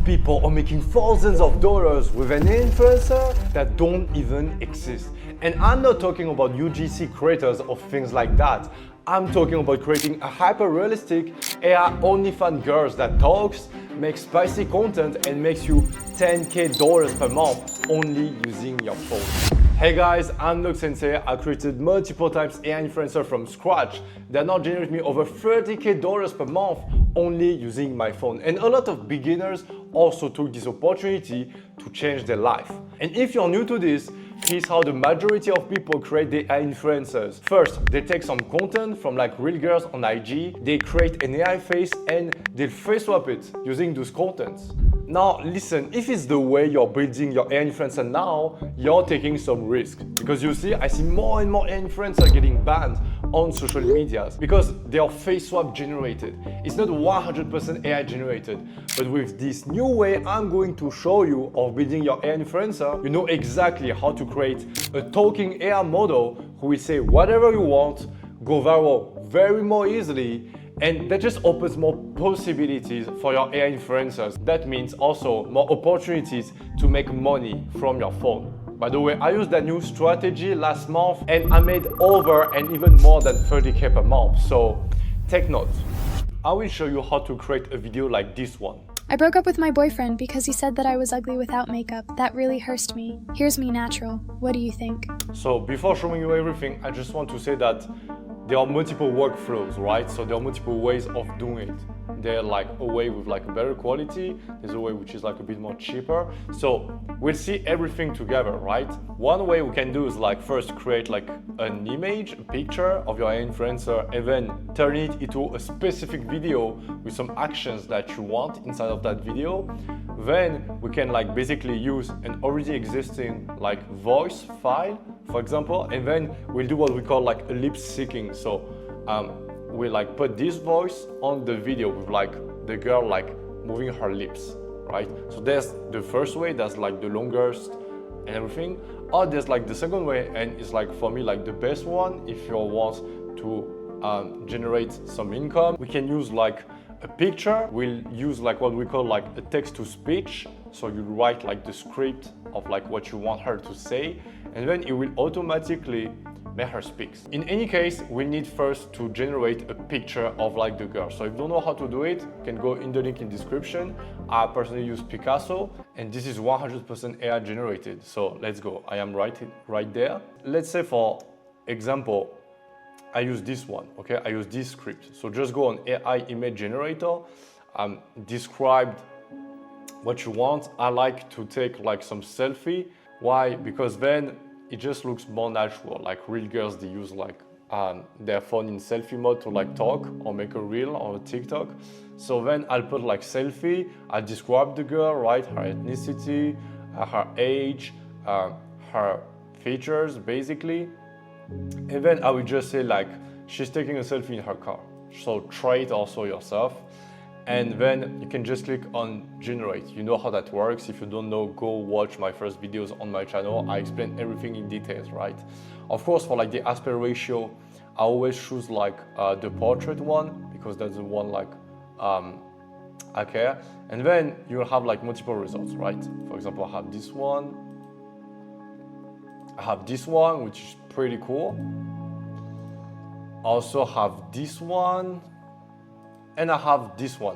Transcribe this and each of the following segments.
people are making thousands of dollars with an influencer that don't even exist. And I'm not talking about UGC creators or things like that. I'm talking about creating a hyper-realistic AI OnlyFans girls that talks, makes spicy content, and makes you $10K per month only using your phone. Hey guys, I'm Nox Sensei. I created multiple times AI influencer from scratch that now generate me over $30K per month only using my phone. And a lot of beginners also took this opportunity to change their life. And if you're new to this, here's how the majority of people create their AI influencers. First, they take some content from like real girls on IG, they create an AI face and they'll face swap it using those contents. Now listen, if it's the way you're building your AI influencer now, you're taking some risk. Because you see, I see more and more AI influencers getting banned on social medias because they are face swap generated. It's not 100% AI generated. But with this new way I'm going to show you of building your AI influencer, you know exactly how to create a talking AI model who will say whatever you want, go viral very more easily, and that just opens more possibilities for your AI influencers. That means also more opportunities to make money from your phone. By the way, I used that new strategy last month and I made over and even more than $30K per month. So take note. I will show you how to create a video like this one. I broke up with my boyfriend because he said that I was ugly without makeup. That really hurt me. Here's me natural. What do you think? So before showing you everything, I just want to say that there are multiple workflows, right? So there are multiple ways of doing it. There's like a way with like a better quality. There's a way which is like a bit more cheaper. So we'll see everything together, right? One way we can do is like first create like an image, a picture of your influencer, and then turn it into a specific video with some actions that you want inside of that video. Then we can like basically use an already existing like voice file, for example, and then we'll do what we call like a lip syncing. So we like put this voice on the video with like the girl like moving her lips, right? So there's the first way, that's like the longest and everything. Or there's like the second way, and it's like for me like the best one if you want to generate some income. We can use like a picture. We'll use like what we call like a text to speech. So you write like the script of like what you want her to say, and then it will automatically make her speak. In any case, we need first to generate a picture of like the girl. So if you don't know how to do it, you can go in the link in description. I personally use Picasso, and this is 100% AI generated. So let's go. I am right there. Let's say for example, I use this one, okay? I use this script. So just go on AI image generator, describe what you want. I like to take like some selfie. Why? Because then it just looks more natural. Like real girls, they use like their phone in selfie mode to like talk or make a reel or a TikTok. So then I'll put like selfie, I'll describe the girl, right? Her ethnicity, her age, her features basically. And then I will just say like, she's taking a selfie in her car. So try it also yourself. And then you can just click on generate. You know how that works. If you don't know, go watch my first videos on my channel. I explain everything in details, right? Of course, for like the aspect ratio, I always choose like the portrait one because that's the one like I care. And then you'll have like multiple results, right? For example, I have this one. I have this one, which is pretty cool. I also have this one. And I have this one.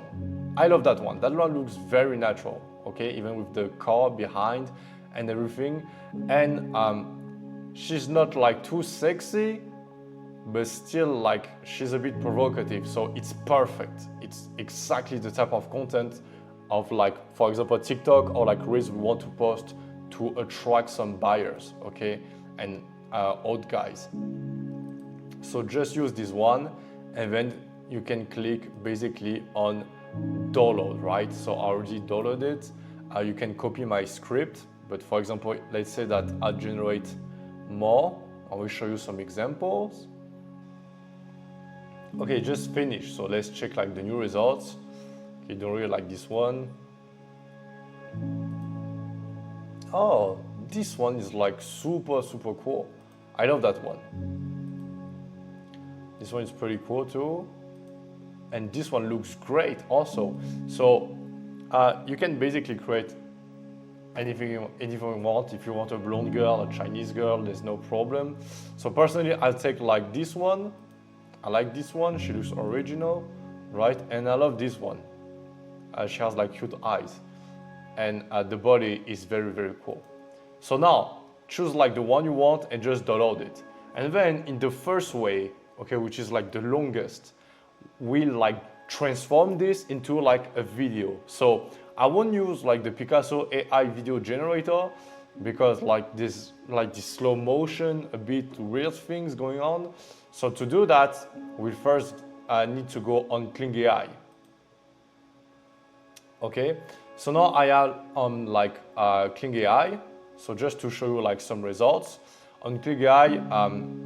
I love that one. That one looks very natural, okay? Even with the car behind and everything. And she's not like too sexy, but still like she's a bit provocative. So it's perfect. It's exactly the type of content of like, for example, TikTok or like reels we want to post to attract some buyers, okay? And old guys. So just use this one, and then you can click basically on download, right? So I already downloaded it. You can copy my script, but for example, let's say that I generate more. I will show you some examples. Okay, just finished. So let's check like the new results. Okay, don't really like this one. Oh, this one is like super cool. I love that one. This one is pretty cool too. And this one looks great also. So you can basically create anything you want. If you want a blonde girl, a Chinese girl, there's no problem. So personally, I'll take like this one. I like this one, she looks original, right? And I love this one. She has like cute eyes. And the body is very, very cool. So now, choose like the one you want and just download it. And then in the first way, okay, which is like the longest, we'll like transform this into like a video. So I won't use like the Picasso AI video generator because like this slow motion, a bit weird things going on. So to do that, we first need to go on Kling AI. Okay, so now I have on like Kling AI. So just to show you like some results. On Kling AI,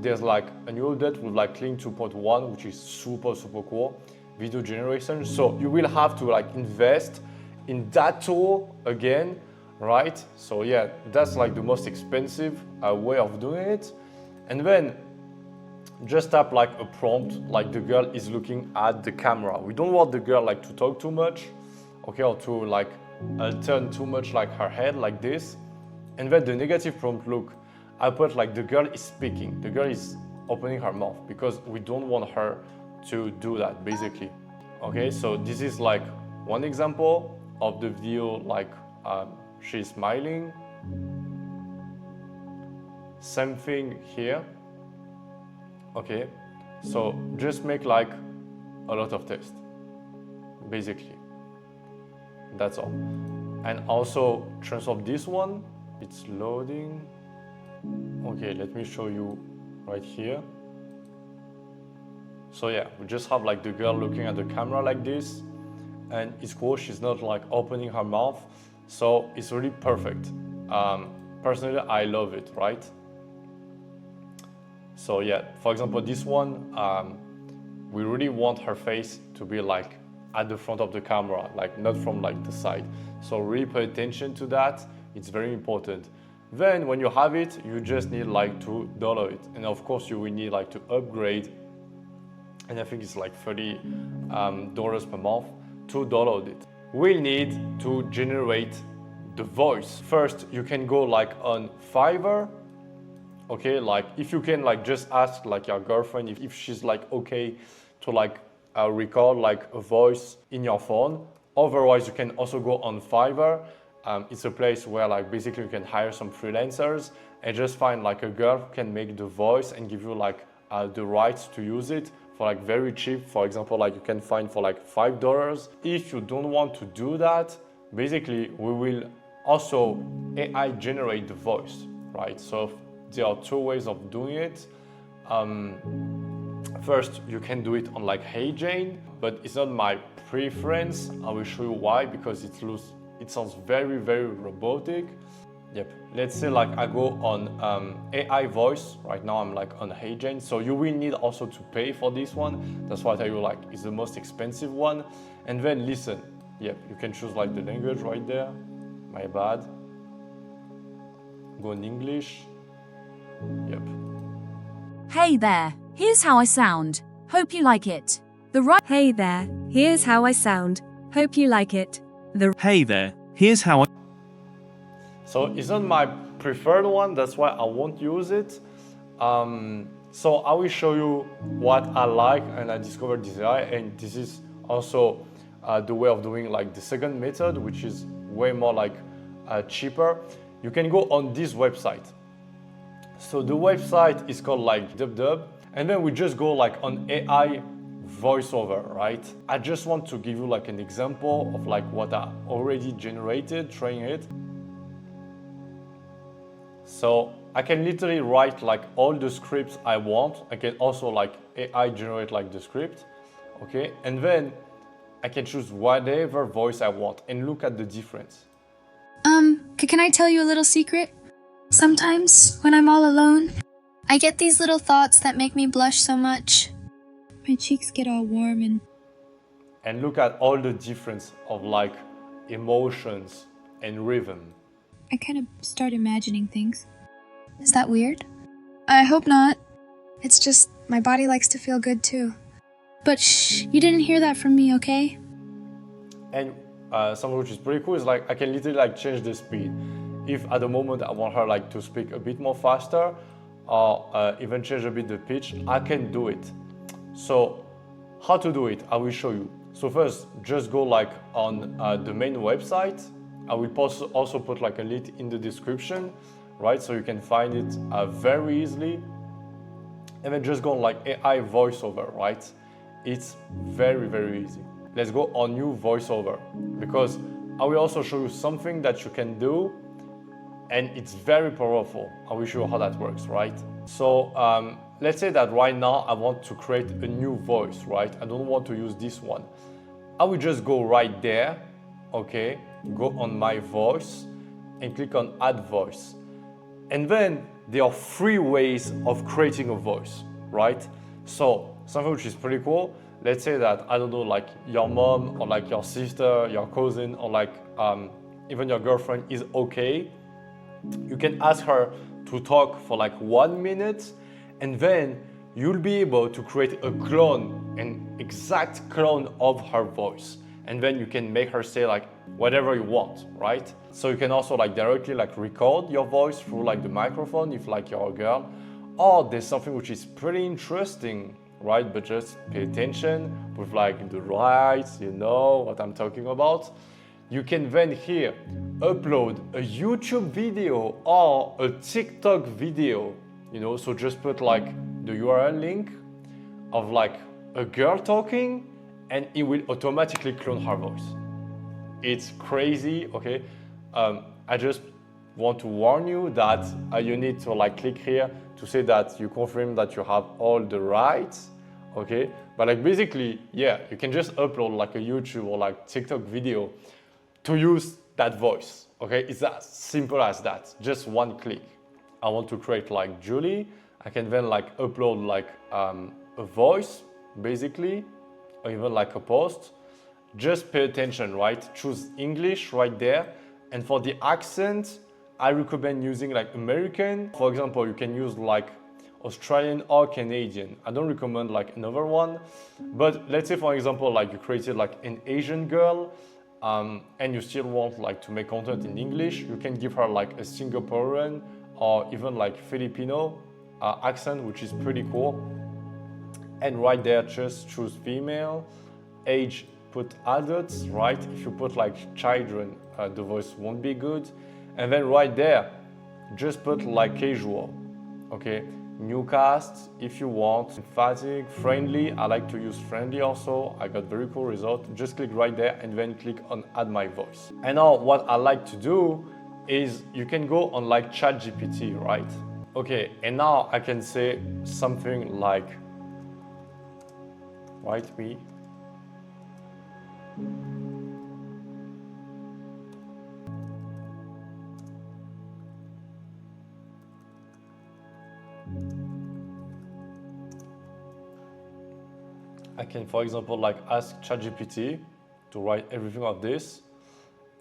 there's like a new update with like Kling 2.1, which is super cool, video generation. So you will have to like invest in that tool again, right? So yeah, that's like the most expensive way of doing it. And then just tap like a prompt, like the girl is looking at the camera. We don't want the girl like to talk too much, okay, or to like turn too much like her head like this. And then the negative prompt look, I put like the girl is speaking, the girl is opening her mouth because we don't want her to do that basically. Okay, so this is like one example of the video, like she's smiling. Same thing here. Okay, so just make like a lot of text, basically. That's all. And also transform this one. It's loading. Okay, let me show you right here. So yeah, we just have like the girl looking at the camera like this. And it's cool, she's not like opening her mouth. So it's really perfect. Personally, I love it, right? So yeah, for example, this one, we really want her face to be like at the front of the camera, like not from like the side. So really pay attention to that. It's very important. Then when you have it, you just need like to download it. And of course you will need like to upgrade. And I think it's like $30 per month to download it. We'll need to generate the voice. First, you can go like on Fiverr. Okay, like if you can like just ask like your girlfriend if she's like okay to like record like a voice in your phone. Otherwise, you can also go on Fiverr. It's a place where like basically you can hire some freelancers and just find like a girl who can make the voice and give you like the rights to use it for like very cheap. For example, like you can find for like $5. If you don't want to do that, basically we will also AI generate the voice, right? So there are two ways of doing it. First, you can do it on like Hey Jane, but it's not my preference. I will show you why, because it sounds very robotic. Yep, let's say like I go on AI voice. Right now I'm like on Hey Jane, so you will need also to pay for this one. That's why I tell you like it's the most expensive one. And then listen, yep, you can choose like the language right there. My bad. Go in English. Yep. Hey there, here's how I sound. Hope you like it. Hey there, here's how I sound. Hope you like it. Hey there, here's how I... So it's not my preferred one, that's why I won't use it. So I will show you what I like and I discovered this AI, and this is also the way of doing like the second method, which is way more like cheaper. You can go on this website. So the website is called like DubDub, and then we just go like on AI voiceover, right? I just want to give you like an example of like what I already generated, trying it. So I can literally write like all the scripts I want. I can also like AI generate like the script, okay? And then I can choose whatever voice I want and look at the difference. Can I tell you a little secret? Sometimes, when I'm all alone, I get these little thoughts that make me blush so much. My cheeks get all warm and look at all the difference of like emotions and rhythm. I kind of start imagining things. Is that weird? I hope not. It's just my body likes to feel good too. But shh, you didn't hear that from me, okay? And something which is pretty cool is like I can literally like change the speed. If at the moment I want her like to speak a bit more faster or even change a bit the pitch, I can do it. So how to do it? I will show you. So first, just go like on the main website. I will also put like a link in the description, right? So you can find it very easily. And then just go on like AI voiceover, right? It's very, very easy. Let's go on new voiceover because I will also show you something that you can do and it's very powerful. I will show you how that works, right? So let's say that right now I want to create a new voice, right? I don't want to use this one. I will just go right there, okay? Go on my voice and click on add voice. And then there are 3 ways of creating a voice, right? So something which is pretty cool. Let's say that, I don't know, like your mom or like your sister, your cousin, or like even your girlfriend is okay. You can ask her to talk for like 1 minute and then you'll be able to create a clone, an exact clone of her voice. And then you can make her say like whatever you want, right? So you can also like directly like record your voice through like the microphone if like you're a girl. Or there's something which is pretty interesting, right? But just pay attention with like the rights, you know what I'm talking about. You can then here upload a YouTube video or a TikTok video, you know, so just put like the URL link of like a girl talking and it will automatically clone her voice. It's crazy, okay? I just want to warn you that you need to like click here to say that you confirm that you have all the rights, okay? But like basically, yeah, you can just upload like a YouTube or like TikTok video to use that voice, okay? It's as simple as that, just 1 click. I want to create like Julie. I can then like upload like a voice, basically, or even like a post. Just pay attention, right? Choose English right there. And for the accent, I recommend using like American. For example, you can use like Australian or Canadian. I don't recommend like another one. But let's say for example, like you created like an Asian girl and you still want like to make content in English, you can give her like a Singaporean or even like Filipino accent, which is pretty cool. And right there, just choose female, age, put adults, right? If you put like children, the voice won't be good. And then right there, just put like casual, okay? New cast, if you want, emphatic, friendly. I like to use friendly also. I got very cool result. Just click right there and then click on add my voice. And now what I like to do is you can go on like ChatGPT, right? Okay, and now I can say something like, write me I can, for example, like ask ChatGPT to write everything of this.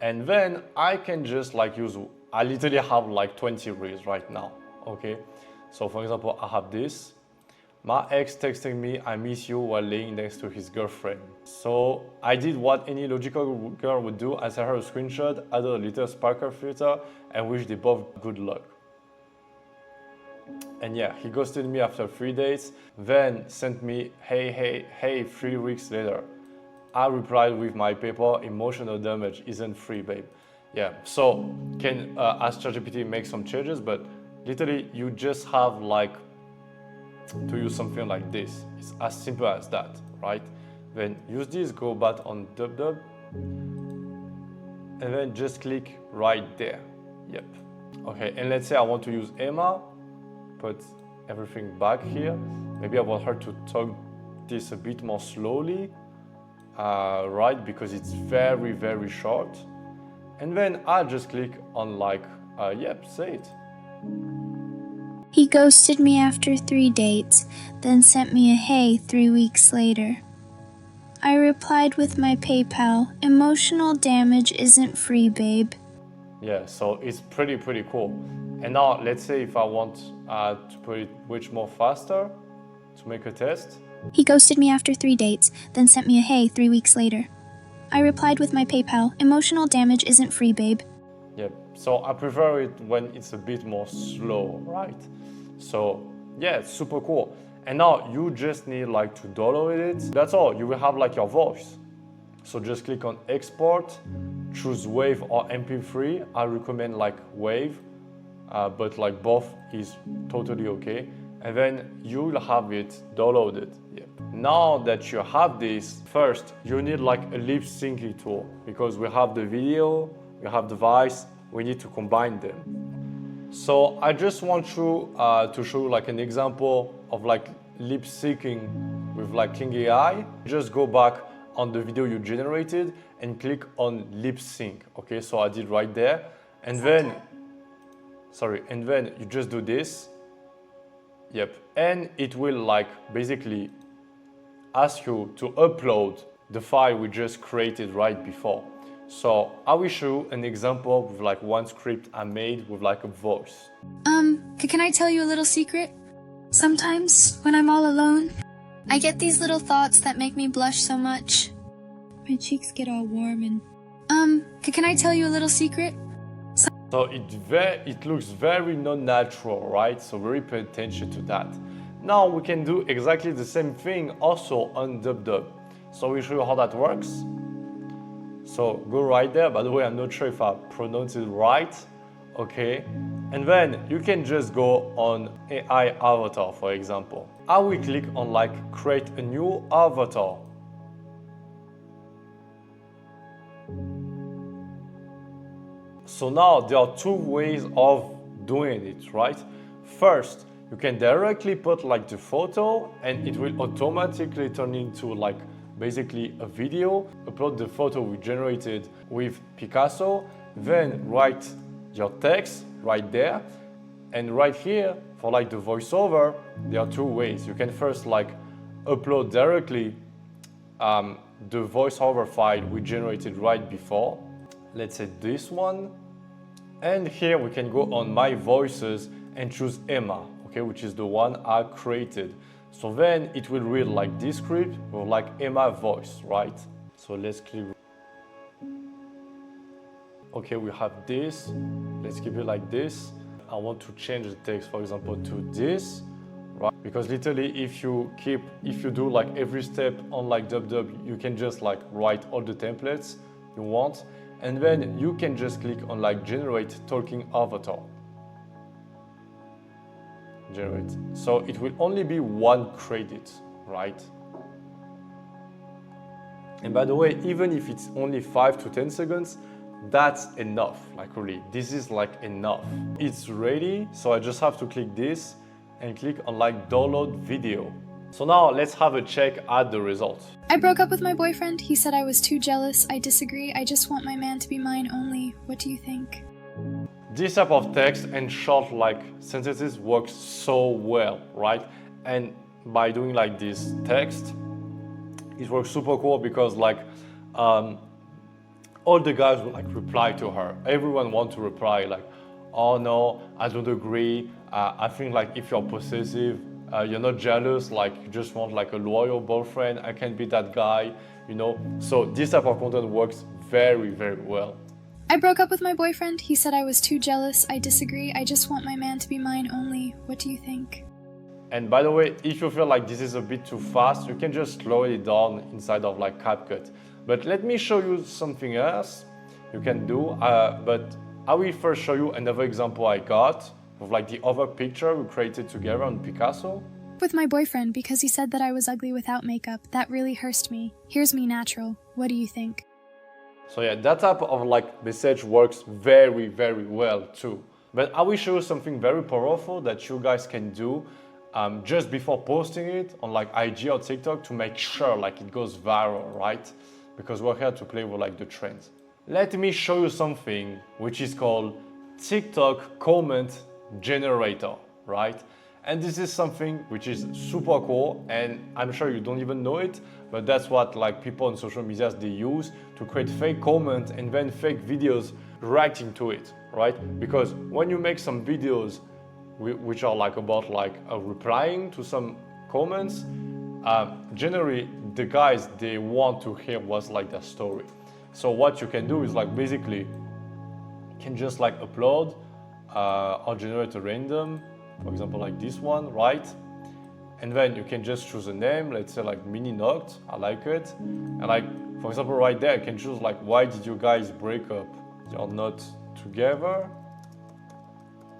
And then I can just like use, I literally have like 20 reels right now, okay? So for example, I have this. My ex texting me, I miss you, while laying next to his girlfriend. So I did what any logical girl would do. I sent her a screenshot, added a little sparkle filter, and wished they both good luck. And yeah, he ghosted me after 3 days, then sent me, hey, 3 weeks later. I replied with my paper, emotional damage isn't free, babe. Yeah, so can ask ChatGPT make some changes, but literally you just have like to use something like this. It's as simple as that, right? Then use this, go back on dub, and then just click right there. Yep. Okay, and let's say I want to use Emma, put everything back here. Maybe I want her to talk this a bit more slowly, right? Because it's very, very short. And then I'll just click on like, yep, say it. He ghosted me after 3 dates, then sent me a hey 3 weeks later. I replied with my PayPal, emotional damage isn't free, babe. Yeah, so it's pretty cool. And now let's say if I want to put it much more faster to make a test. He ghosted me after 3 dates, then sent me a hey 3 weeks later. I replied with my PayPal. Emotional damage isn't free, babe. Yep. So I prefer it when it's a bit more slow, right? So yeah, it's super cool. And now you just need like to download it. That's all. You will have like your voice. So just click on export, choose WAV or MP3. I recommend like WAV, but like both is totally okay. And then you'll have it downloaded. Yep. Now that you have this, first you need like a lip syncing tool because we have the video, we have the voice, we need to combine them. So I just want you to show you like an example of like lip syncing with like Kling AI. Just go back on the video you generated and click on lip sync. Okay, so I did right there. And then you just do this. Yep, and it will like basically ask you to upload the file we just created right before. So I will show you an example with like one script I made with like a voice. Can I tell you a little secret? Sometimes when I'm all alone, I get these little thoughts that make me blush so much. My cheeks get all warm and... can I tell you a little secret? So it looks very non-natural, right? So very pay attention to that. Now we can do exactly the same thing also on DubDub. So we'll show you how that works. So go right there. By the way, I'm not sure if I pronounced it right. Okay. And then you can just go on AI avatar, for example. I will click on like create a new avatar. So now there are two ways of doing it, right? First, you can directly put like the photo and it will automatically turn into like basically a video. Upload the photo we generated with Picasso, then write your text right there. And right here for like the voiceover, there are two ways. You can first like upload directly the voiceover file we generated right before. Let's say this one. And here we can go on My Voices and choose Emma, okay, which is the one I created. So then it will read like this script with like Emma voice, right? So let's click. Okay, we have this. Let's keep it like this. I want to change the text, for example, to this, right? Because literally if you do like every step on like DubDub, you can just like write all the templates you want. And then you can just click on like generate talking avatar. Generate. So it will only be one credit, right? And by the way, even if it's only 5 to 10 seconds, that's enough, like really, this is like enough. It's ready, so I just have to click this and click on like download video. So now let's have a check at the result. I broke up with my boyfriend. He said I was too jealous. I disagree. I just want my man to be mine only. What do you think? This type of text and short like sentences works so well, right? And by doing like this text, it works super cool because like all the guys will like reply to her. Everyone wants to reply like, oh no, I don't agree. I think like if you're possessive, you're not jealous, like you just want like a loyal boyfriend. I can be that guy, you know? So this type of content works very, very well. I broke up with my boyfriend. He said I was too jealous. I disagree. I just want my man to be mine only. What do you think? And by the way, if you feel like this is a bit too fast, you can just slow it down inside of like CapCut. But let me show you something else you can do. But I will first show you another example I got with like the other picture we created together on Picasso. With my boyfriend because he said that I was ugly without makeup. That really hurts me. Here's me natural. What do you think? So yeah, that type of like message works very, very well too. But I will show you something very powerful that you guys can do just before posting it on like IG or TikTok to make sure like it goes viral, right? Because we're here to play with like the trends. Let me show you something which is called TikTok comment generator, right? And this is something which is super cool, and I'm sure you don't even know it, but that's what like people on social media they use to create fake comments and then fake videos reacting to it, right? Because when you make some videos which are like about like replying to some comments, generally the guys, they want to hear what's like their story. So what you can do is like basically you can just like upload or generate a random, for example like this one, right? And then you can just choose a name, let's say like mini note, I like it. And like, for example, right there, you can choose like, why did you guys break up? You're not together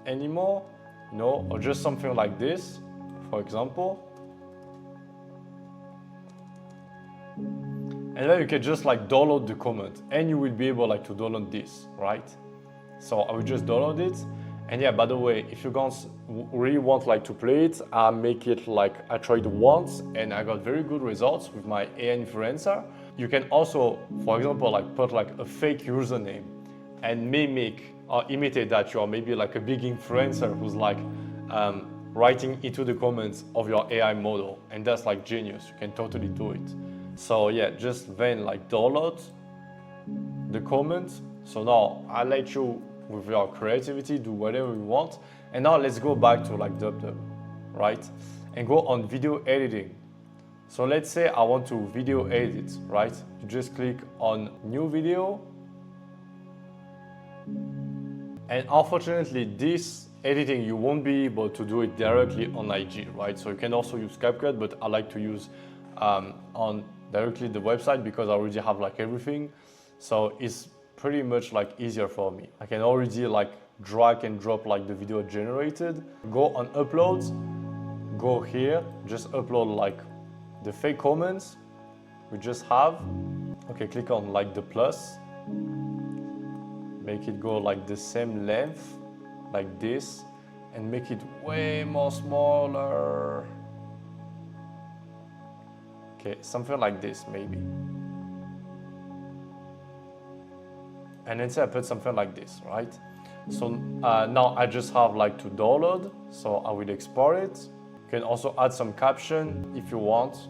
anymore, you know, or just something like this, for example. And then you can just like download the comment and you will be able like to download this, right? So I will just download it. And yeah, by the way, if you guys really want like to play it, I make it like I tried once and I got very good results with my AI influencer. You can also, for example, like put like a fake username and mimic or imitate that you are maybe like a big influencer who's like writing into the comments of your AI model. And that's like genius, you can totally do it. So yeah, just then like download the comments. So now I let you with your creativity do whatever you want. And now let's go back to like DubDub, right? And go on video editing. So let's say I want to video edit, right? You just click on new video. And unfortunately, this editing, you won't be able to do it directly on IG, right? So you can also use CapCut, but I like to use on directly the website because I already have like everything. So it's pretty much like easier for me. I can already like drag and drop like the video generated. Go on uploads, go here, just upload like the fake comments we just have. Okay, click on like the plus. Make it go like the same length, like this, and make it way more smaller. Okay, something like this maybe. And then say I put something like this, right? So now I just have like to download, so I will export it. You can also add some caption if you want.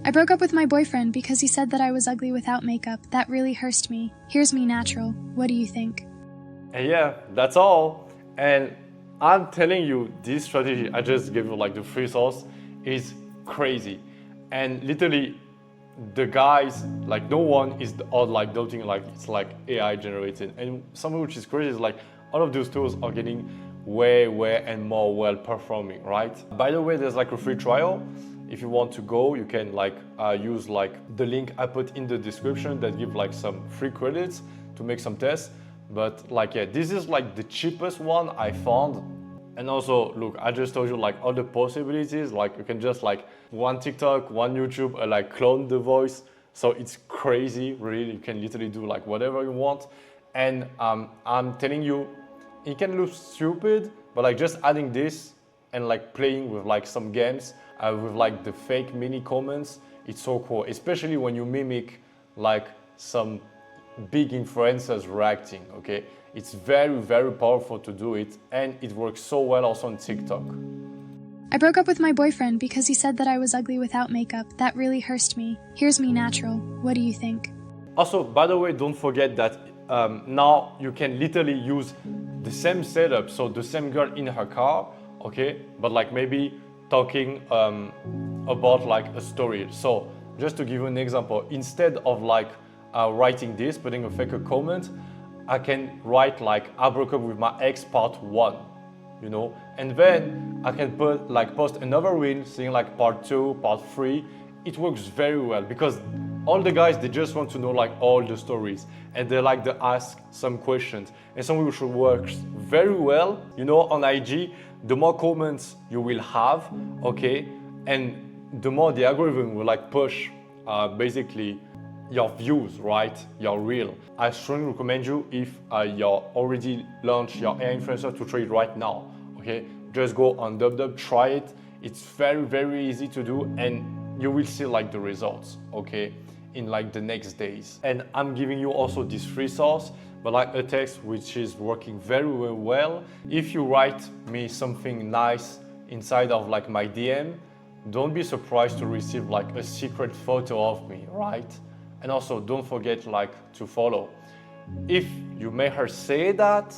I broke up with my boyfriend because he said that I was ugly without makeup. That really hurt me. Here's me natural. What do you think? And yeah, that's all. And I'm telling you, this strategy I just gave you like the free source is crazy. And literally the guys, like no one is all like doubting like it's like AI generated. And something which is crazy is like all of those tools are getting way and more well performing, right? By the way, there's like a free trial. If you want to go, you can like use like the link I put in the description that give like some free credits to make some tests. But like, yeah, this is like the cheapest one I found. And also, look, I just told you like all the possibilities. Like you can just like one TikTok, one YouTube, like clone the voice. So it's crazy, really. You can literally do like whatever you want. And I'm telling you, it can look stupid, but like just adding this and like playing with like some games with like the fake mini comments, it's so cool. Especially when you mimic like some big influencers reacting, okay? It's very powerful to do it, and it works so well also on TikTok. I broke up with my boyfriend because he said that I was ugly without makeup. That really hurt me. Here's me natural. What do you think? Also, by the way, don't forget that now you can literally use the same setup, so the same girl in her car, okay? But like maybe talking about like a story. So just to give you an example, instead of like writing this, putting a fake comment, I can write like I broke up with my ex part 1, you know, and then I can put like post another reel saying like part 2, part 3. It works very well because all the guys, they just want to know like all the stories, and they like to ask some questions, and some which works very well, you know, on IG. The more comments you will have, okay, and the more the algorithm will like push basically your views, right? Your reel. I strongly recommend you, if you're already launched your AI influencer, to try it right now, okay? Just go on DubDub, try it. It's very easy to do, and you will see like the results, okay, in like the next days. And I'm giving you also this free source, but like a text which is working very well. If you write me something nice inside of like my DM, don't be surprised to receive like a secret photo of me, right? And also don't forget like to follow. If you make her say that,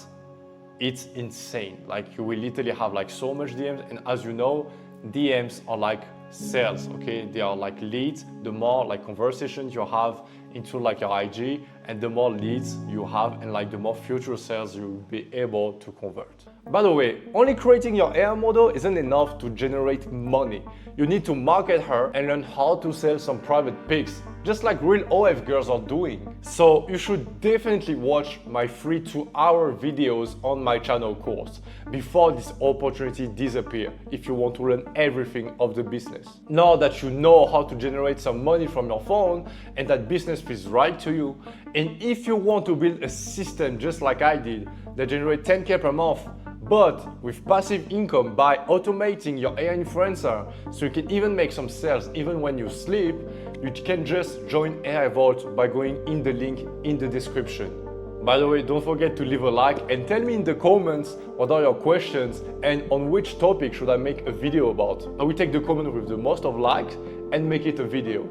it's insane. Like you will literally have like so much DMs, and as you know, DMs are like sales, okay? They are like leads. The more like conversations you have into like your IG, and the more leads you have, and like the more future sales you will be able to convert. By the way, only creating your AI model isn't enough to generate money. You need to market her and learn how to sell some private pics, just like real OF girls are doing. So you should definitely watch my free 2-hour videos on my channel course before this opportunity disappears if you want to learn everything of the business. Now that you know how to generate some money from your phone and that business feels right to you, and if you want to build a system just like I did that generate 10K per month, but with passive income by automating your AI influencer, so you can even make some sales even when you sleep, you can just join AI Vault by going in the link in the description. By the way, don't forget to leave a like and tell me in the comments what are your questions and on which topic should I make a video about. I will take the comment with the most of likes and make it a video.